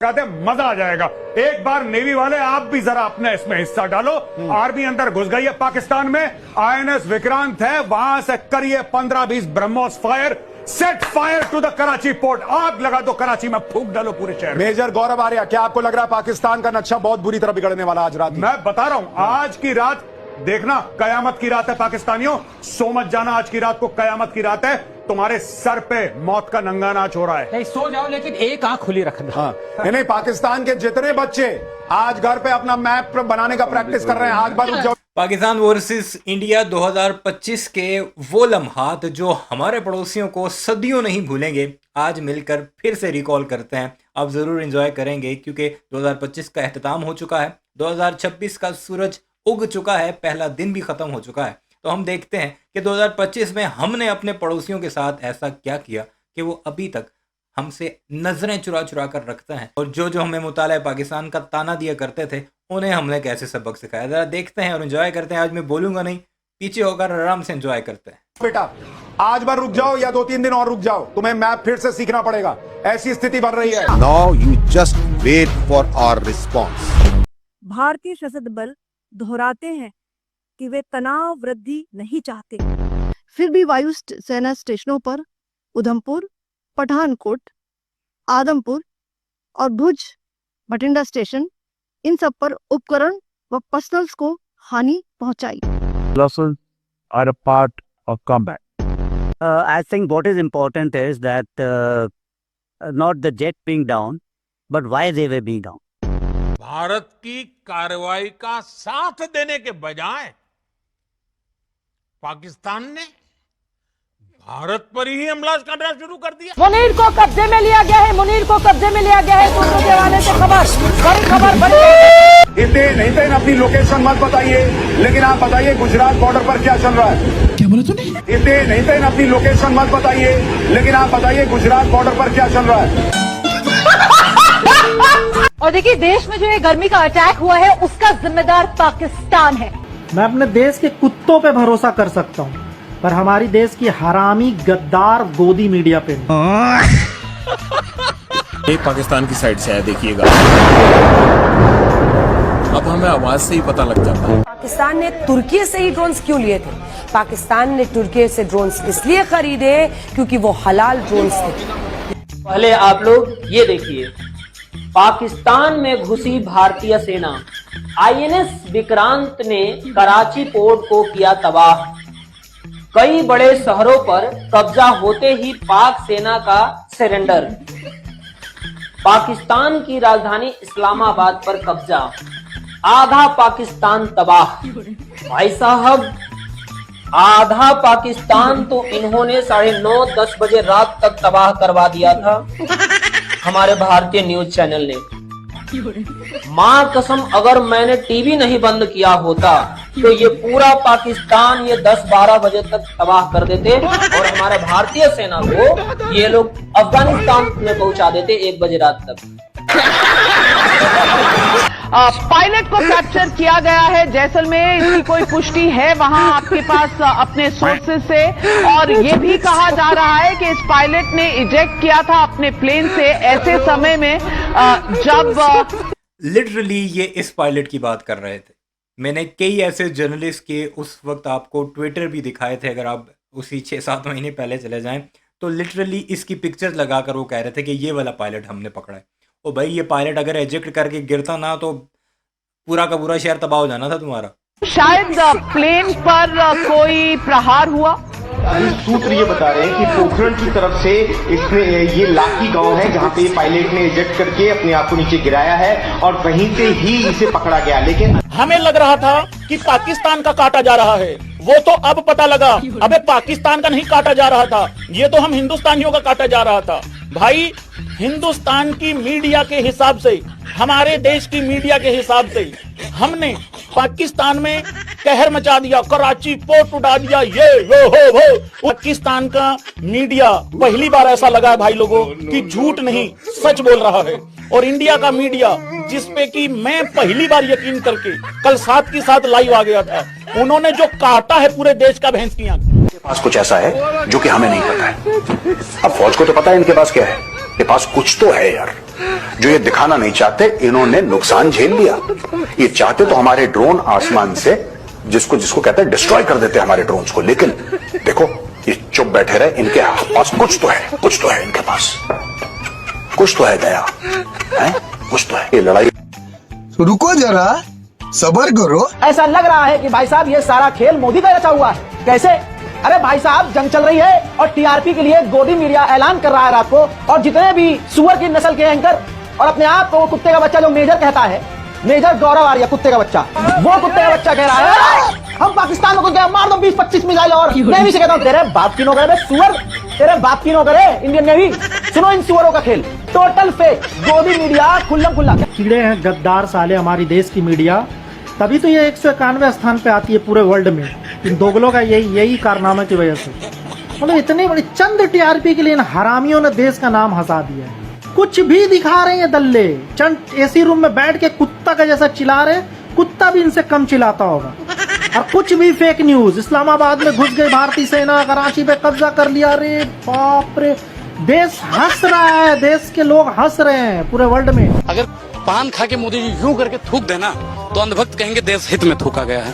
कहते मजा आ जाएगा। एक बार नेवी वाले आप भी जरा अपने इसमें हिस्सा डालो। आर्मी अंदर घुस गई है पाकिस्तान में। आईएनएस विक्रांत है, वहां से करिए 15-20 BrahMos fire, set fire to the Karachi port. आग लगा दो कराची में, फूंक डालो पूरे शहर। मेजर गौरव आर्या, क्या आपको लग रहा है पाकिस्तान का नक्शा बहुत बुरी तरह बिगड़ने वाला आज रात? मैं बता रहा हूं, आज की रात देखना कयामत की रात है पाकिस्तानियों। सो मत जाना, आज की रात को कयामत की रात है। तुम्हारे सर पे मौत का नंगा नाच हो रहा है। नहीं सो जाओ, लेकिन एक आंख खुली रखना। हाँ नहीं, पाकिस्तान के जितने बच्चे आज घर पे अपना मैप बनाने का प्रैक्टिस कर रहे हैं, आज बार रुक जाओ। पाकिस्तान वर्सेस इंडिया 2025 के वो लम्हात जो हमारे पड़ोसियों को सदियों नहीं भूलेंगे, आज मिलकर फिर से रिकॉल करते हैं। आप ज़रूर एंजॉय करेंगे क्योंकि 2025 का अख्ताम हो चुका है, 2026 का सूरज उग चुका है, पहला दिन भी ख़त्म हो चुका है। तो हम देखते हैं कि 2025 में हमने अपने पड़ोसियों के साथ ऐसा क्या किया कि वो अभी तक हमसे नज़रें चुरा चुरा कर रखते हैं, और जो जो हमें मुताला पाकिस्तान का ताना दिया करते थे उन्हें हमने कैसे सबक सिखाया। ज़रा देखते हैं और एंजॉय करते हैं। आज मैं बोलूँगा नहीं, पीछे होकर आराम से एंजॉय करते हैं। बेटा आज बार रुक जाओ या 2-3 दिन और रुक जाओ, तुम्हें मैप फिर से सीखना पड़ेगा, ऐसी स्थिति बन रही है। Now you just wait for our response. भारतीय सशस्त्र बल दोहराते हैं कि वे तनाव वृद्धि नहीं चाहते। फिर भी वायु सेना स्टेशनों पर उधमपुर, पठानकोट, आदमपुर और भुज बठिंडा स्टेशन, इन सब पर उपकरण व पर्सनल्स को हानि पहुंचाई। Losses are a part of combat. I think what is important is that not the jet being down, but why they were being down. Bharat की कार्रवाई का साथ देने के बजाय पाकिस्तान ने भारत पर ही हमला करना शुरू कर दिया। मुनीर को कब्जे में लिया गया है, मुनीर को कब्जे में लिया गया है। दोनों के हवाले से खबर बड़ी इतने नहीं थे, अपनी लोकेशन मत बताइए, लेकिन आप बताइए गुजरात बॉर्डर पर क्या चल रहा है। क्या बोला तूने? इतने नहीं थे, अपनी लोकेशन मत बताइए, लेकिन आप बताइए गुजरात बॉर्डर पर क्या चल रहा है। और देखिए, देश में जो ये गर्मी का अटैक हुआ है उसका जिम्मेदार पाकिस्तान है। मैं अपने देश के कुत्तों पे भरोसा कर सकता हूँ, पर हमारी देश की हरामी गद्दार गोदी मीडिया पे नहीं। एक पाकिस्तान की साइड से है, देखिएगा अब हमें आवाज से ही पता लग जाता है। पाकिस्तान ने तुर्की से ही ड्रोन्स क्यों लिए थे? पाकिस्तान ने तुर्की से ड्रोन्स इसलिए खरीदे क्योंकि वो हलाल ड्रोन्स थे। पहले आप लोग ये देखिए, पाकिस्तान में घुसी भारतीय सेना, आईएनएस विक्रांत ने कराची पोर्ट को किया तबाह। कई बड़े शहरों पर कब्जा होते ही पाक सेना का सरेंडर। पाकिस्तान की राजधानी इस्लामाबाद पर कब्जा, आधा पाकिस्तान तबाह। भाई साहब, आधा पाकिस्तान तो इन्होंने 9:30-10 बजे रात तक तबाह करवा दिया था हमारे भारतीय न्यूज चैनल ने। मां कसम, अगर मैंने टीवी नहीं बंद किया होता तो ये पूरा पाकिस्तान ये 10-12 बजे तक तबाह कर देते और हमारे भारतीय सेना को ये लोग अफगानिस्तान में पहुंचा देते 1 बजे रात तक। पायलट को कैप्चर किया गया है जैसलमेर, इसकी कोई पुष्टि है वहां आपके पास अपने सोर्सेज से? और ये भी कहा जा रहा है कि इस पायलट ने इजेक्ट किया था अपने प्लेन से ऐसे समय में जब लिटरली ये इस पायलट की बात कर रहे थे। मैंने कई ऐसे जर्नलिस्ट के उस वक्त आपको ट्विटर भी दिखाए थे, अगर आप उसी 6-7 महीने पहले चले जाएं तो लिटरली इसकी पिक्चर लगाकर वो कह रहे थे कि ये वाला पायलट हमने पकड़ा है। ओ भाई, ये पायलट अगर एजेक्ट करके गिरता ना तो पूरा का पूरा शहर तबाह हो जाना था तुम्हारा। शायद प्लेन पर कोई प्रहार हुआ। सूत्र ये बता रहे हैं कि पोखरण की तरफ से इसमें ये लाकी गांव है जहां पे पायलट ने इजेक्ट करके अपने आप को नीचे गिराया है और वहीं से ही इसे पकड़ा गया। लेकिन हमें लग रहा था कि पाकिस्तान का काटा जा रहा है, वो तो अब पता लगा अबे पाकिस्तान का नहीं काटा जा रहा था, ये तो हम हिंदुस्तानियों का काटा जा रहा था। भाई, हिंदुस्तान की मीडिया के हिसाब से, हमारे देश की मीडिया के हिसाब से हमने पाकिस्तान में कहर मचा दिया, कराची पोर्ट उड़ा दिया, ये वो। पाकिस्तान का मीडिया पहली बार ऐसा लगा है भाई लोगों कि झूठ नहीं सच बोल रहा है, और इंडिया का मीडिया जिसपे कि मैं पहली बार यकीन करके कल 7 के साथ लाइव आ गया था, उन्होंने जो काटा है पूरे देश का भैंस की आंख। पास कुछ ऐसा है जो कि हमें नहीं पता है। अब फौज को तो पता है इनके पास क्या है, के पास कुछ तो है यार, जो ये दिखाना नहीं चाहते। इन्होंने नुकसान झेल लिया। ये चाहते तो हमारे ड्रोन आसमान से जिसको कहते हैं डिस्ट्रॉय कर देते हमारे ड्रोन्स को, लेकिन देखो ये चुप बैठे रहे। इनके पास कुछ तो है इनके पास कुछ तो है दया है, कुछ तो है। ये लड़ाई रुको जरा, सब्र करो। ऐसा लग रहा है कि भाई साहब ये सारा खेल मोदी का रचा हुआ है। कैसे? अरे भाई साहब, जंग चल रही है और टीआरपी के लिए गोदी मीडिया ऐलान कर रहा है रात को, और जितने भी सुअर की नस्ल के एंकर और अपने आप को कुत्ते का बच्चा जो मेजर कहता है, मेजर गौरव आर्य कुत्ते का बच्चा, वो कुत्ते का बच्चा कह रहा है हम पाकिस्तान में घुस गए, मार दो 20-25 मिसाइल। और नेवी से कहता हूँ तेरे बाप की नौकर है सुअर, तेरे बाप की नौकर है इंडियन नेवी। सुनो इन सुअरों का खेल, टोटल फेक, गोदी मीडिया खुल्लम खुल्ला। कीड़े हैं गद्दार साले हमारी देश की मीडिया, तभी तो ये 191वें स्थान पे आती है पूरे वर्ल्ड में, इन दोगलों का यही कारनामे की वजह से। मतलब इतनी बड़ी चंद टीआरपी के लिए इन हरामियों ने देश का नाम हंसा दिया है। कुछ भी दिखा रहे हैं दल्ले, चंद एसी रूम में बैठ के कुत्ता का जैसा चिल्ला रहे, कुत्ता भी इनसे कम चिल्लाता होगा। और कुछ भी फेक न्यूज, इस्लामाबाद में घुस गई भारतीय सेना, कराची पे कब्जा कर लिया। रे बाप रे, देश हंस रहा है, देश के लोग हंस रहे हैं पूरे वर्ल्ड में। अगर पान खा के मोदी जी यूं करके थूक देना तो अंधभक्त कहेंगे देश हित में थूका गया है।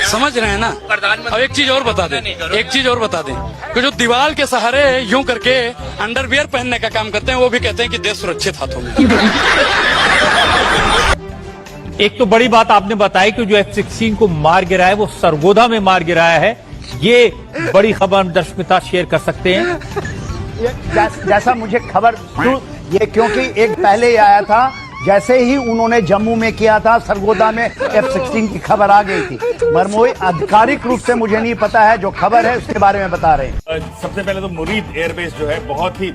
समझ रहे हैं ना? अब एक चीज और बता दें, कि जो दीवार के सहारे यूं करके अंडरवियर पहनने का काम करते हैं, वो भी कहते हैं कि देश सुरक्षित हाथों में। एक तो बड़ी बात आपने बताई कि जो F-16 को मार गिराया है वो सरगोधा में मार गिराया है। ये बड़ी खबर दर्शक मित्र शेयर कर सकते हैं। जैसा मुझे खबर, ये क्योंकि एक पहले ही आया था, जैसे ही उन्होंने जम्मू में किया था, सरगोदा में F-16 की खबर आ गई थी। मरमोई आधिकारिक रूप से मुझे नहीं पता है, जो खबर है उसके बारे में बता रहे हैं। सबसे पहले तो मुरीद एयरबेस जो है बहुत ही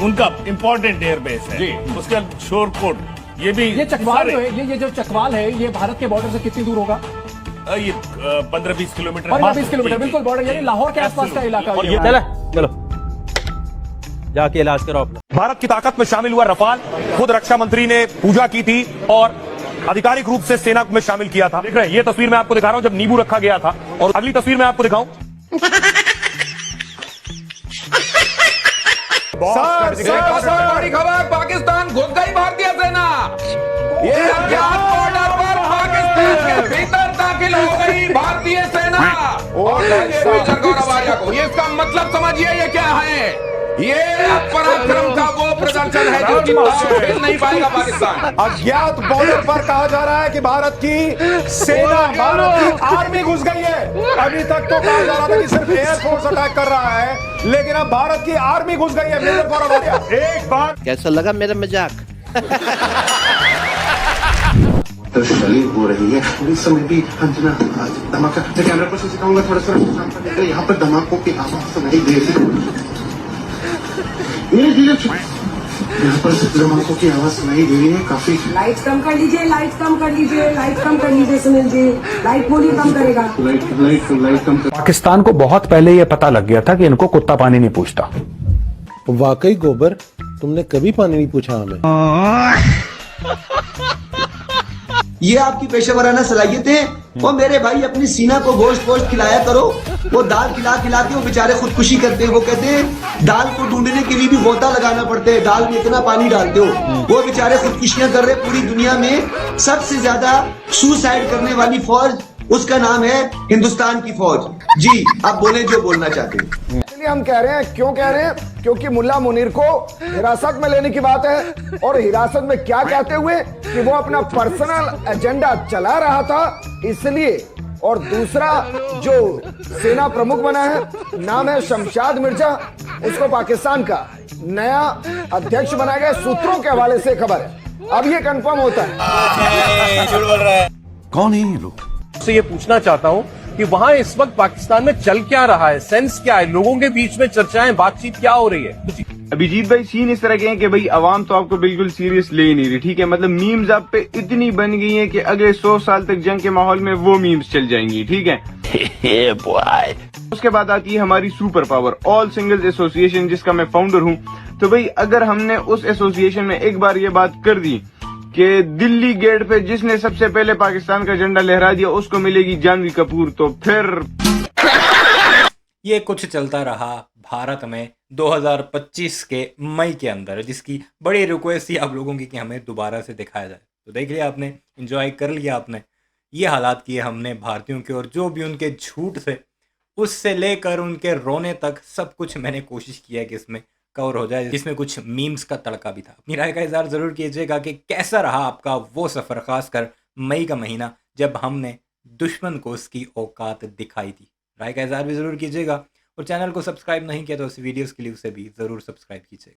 उनका इम्पोर्टेंट एयरबेस है जी। उसका शोरकोट ये भी, ये चकवाल ये जो चकवाल है, ये भारत के बॉर्डर से कितनी दूर होगा? ये 15-20 किलोमीटर। 15-20 किलोमीटर, बिल्कुल बॉर्डर, यानी लाहौर के आसपास का इलाका। चलो जाके इलाज कराओ अपना। भारत की ताकत में शामिल हुआ रफाल, खुद रक्षा मंत्री ने पूजा की थी और आधिकारिक रूप से सेना में शामिल किया था। देख रहे हैं, ये तस्वीर मैं आपको दिखा रहा हूं जब नींबू रखा गया था, और अगली तस्वीर मैं आपको दिखाऊं। बड़ी खबर, पाकिस्तान घुस गई भारतीय सेना। ये अज्ञात बॉर्डर पर पाकिस्तान के भीतर दाखिल हो गई भारतीय सेना। और गौरव आर्य को ये इसका मतलब समझिए, ये क्या है? ये पराक्रम का वो प्रदर्शन है जो खेल नहीं पाएगा पाकिस्तान। अज्ञात बॉर्डर पर कहा जा रहा है कि भारत की सेना, भारत की आर्मी घुस गई है। अभी तक तो कहा जा रहा था कि सिर्फ एयरफोर्स अटैक कर रहा है, लेकिन अब भारत की आर्मी घुस गई है। मेजर गौरव आर्य, एक बार कैसा लगा मेरा मजाक? हो रही है इस समय भी धमाका। कैमरा पर्सन से कहूंगा थोड़ा सा यहाँ पर धमाकों की आवाज सुनाई दे रही है। यहाँ पर धमाकों की आवाज सुनाई दे रही है काफी। लाइट कम कर लीजिए, लाइट कम कर लीजिए, लाइट कम कर लीजिए सुनील जी, लाइट वॉल्यूम कम करेगा। लाइट कम। पाकिस्तान को बहुत पहले यह पता लग गया था कि इनको कुत्ता पानी नहीं पूछता। वाकई गोबर, तुमने कभी पानी नहीं पूछा हमें। ये आपकी पेशेवराना सलाहियत है। वो मेरे भाई अपनी सीना को गोश्त गोश्त खिलाया करो। वो दाल खिला खिला के वो बेचारे खुदकुशी करते हैं। वो कहते हैं दाल को ढूंढने के लिए भी गोता लगाना पड़ता है, दाल में इतना पानी डालते हो। वो बेचारे खुदकुशियां कर रहे। पूरी दुनिया में सबसे ज्यादा सुसाइड करने वाली फौज, उसका नाम है हिंदुस्तान की फौज। जी आप बोले जो बोलना चाहते हैं। इसलिए हम कह रहे हैं, क्यों कह रहे हैं? क्योंकि मुल्ला मुनीर को हिरासत में लेने की बात है, और हिरासत में क्या कहते हुए कि वो अपना पर्सनल एजेंडा चला रहा था, इसलिए। और दूसरा जो सेना प्रमुख बना है, नाम है शमशाद मिर्जा, उसको पाकिस्तान का नया अध्यक्ष बनाया गया। सूत्रों के हवाले से खबर है, अब ये कंफर्म होता है। कौन है ये लोग? से ये पूछना चाहता हूं कि वहां इस वक्त पाकिस्तान में चल क्या रहा है, सेंस क्या है, लोगों के बीच में चर्चाएं, बातचीत क्या हो रही है? अभिजीत भाई, सीन इस तरह के हैं कि भाई अवाम तो आपको बिल्कुल सीरियस ले ही नहीं रही, ठीक है। मतलब मीम्स आप पे इतनी बन गई हैं कि अगले 100 साल तक जंग के माहौल में वो मीम्स चल जाएंगी, ठीक है। उसके बाद आती है हमारी super power all singles association, जिसका मैं फाउंडर हूँ। तो भाई अगर हमने उस एसोसिएशन में एक बार ये बात कर दी कि दिल्ली गेट पे जिसने सबसे पहले पाकिस्तान का झंडा लहरा दिया उसको मिलेगी जानवी कपूर, तो फिर ये कुछ चलता रहा भारत में 2025 के मई के अंदर, जिसकी बड़ी रिक्वेस्ट थी आप लोगों की कि हमें दोबारा से दिखाया जाए। तो देख लिया आपने, एंजॉय कर लिया आपने। ये हालात किए हमने भारतीयों के, और जो भी उनके झूठ थे उससे लेकर उनके रोने तक सब कुछ मैंने कोशिश किया है कि इसमें कवर हो जाए, जिसमें कुछ मीम्स का तड़का भी था। अपनी राय का इज़हार ज़रूर कीजिएगा कि कैसा रहा आपका वो सफ़र, खासकर मई का महीना जब हमने दुश्मन को उसकी औकात दिखाई थी। राय का इज़हार भी ज़रूर कीजिएगा, और चैनल को सब्सक्राइब नहीं किया तो उस वीडियोस के लिए उसे भी ज़रूर सब्सक्राइब कीजिएगा।